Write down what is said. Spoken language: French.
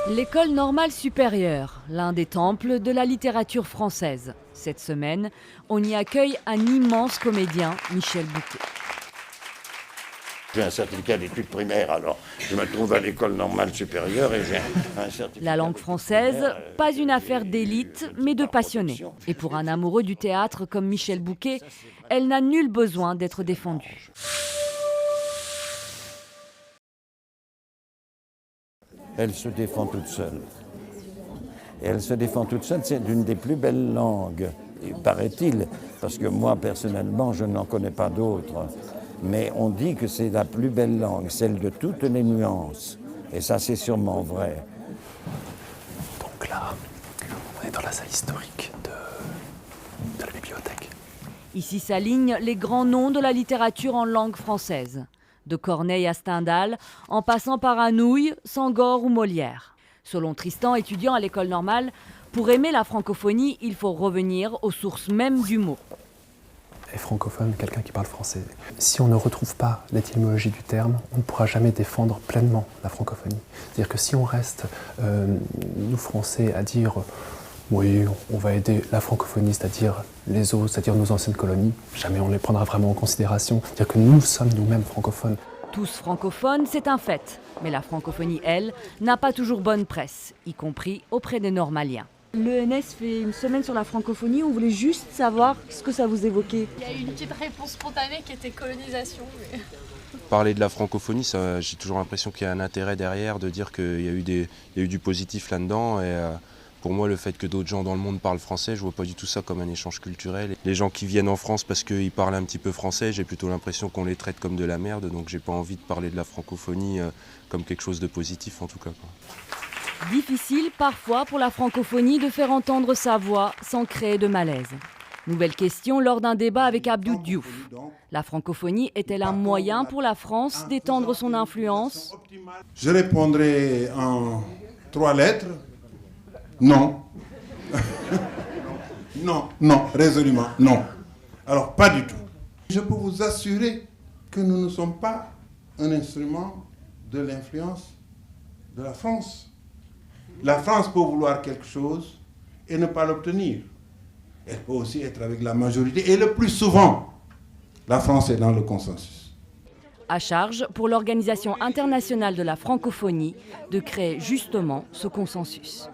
L'École normale supérieure, l'un des temples de la littérature française. Cette semaine, on y accueille un immense comédien, Michel Bouquet. J'ai un certificat d'études primaires, alors je me trouve à l'École normale supérieure et j'ai un certificat. La langue française, pas une affaire d'élite, mais de passionnés. Et pour un amoureux du théâtre comme Michel Bouquet, elle n'a nul besoin d'être défendue. Elle se défend toute seule. Et elle se défend toute seule, c'est une des plus belles langues, paraît-il, parce que moi, personnellement, je n'en connais pas d'autres. Mais on dit que c'est la plus belle langue, celle de toutes les nuances. Et ça, c'est sûrement vrai. Donc là, on est dans la salle historique de la bibliothèque. Ici s'alignent les grands noms de la littérature en langue française. De Corneille à Stendhal, en passant par Anouilh, Senghor ou Molière. Selon Tristan, étudiant à l'école normale, pour aimer la francophonie, il faut revenir aux sources mêmes du mot. Et francophone, quelqu'un qui parle français. Si on ne retrouve pas l'étymologie du terme, on ne pourra jamais défendre pleinement la francophonie. C'est-à-dire que si on reste, nous Français, à dire oui, on va aider la francophonie, c'est-à-dire les autres, c'est-à-dire nos anciennes colonies, jamais on les prendra vraiment en considération. C'est-à-dire que nous sommes nous-mêmes francophones. Tous francophones, c'est un fait. Mais la francophonie, elle, n'a pas toujours bonne presse, y compris auprès des normaliens. L'ENS fait une semaine sur la francophonie, on voulait juste savoir ce que ça vous évoquait. Il y a eu une petite réponse spontanée qui était colonisation. Mais... Parler de la francophonie, j'ai toujours l'impression qu'il y a un intérêt derrière, de dire qu'il y a eu du positif là-dedans. Et pour moi, le fait que d'autres gens dans le monde parlent français, je vois pas du tout ça comme un échange culturel. Les gens qui viennent en France parce qu'ils parlent un petit peu français, j'ai plutôt l'impression qu'on les traite comme de la merde. Donc j'ai pas envie de parler de la francophonie comme quelque chose de positif en tout cas, quoi. Difficile parfois pour la francophonie de faire entendre sa voix sans créer de malaise. Nouvelle question lors d'un débat avec Abdou Diouf. La francophonie est-elle un moyen pour la France d'étendre son influence? Je répondrai en 3 lettres. Non. non, résolument, non. Alors, pas du tout. Je peux vous assurer que nous ne sommes pas un instrument de l'influence de la France. La France peut vouloir quelque chose et ne pas l'obtenir. Elle peut aussi être avec la majorité. Et le plus souvent, la France est dans le consensus. À charge pour l'Organisation internationale de la francophonie de créer justement ce consensus.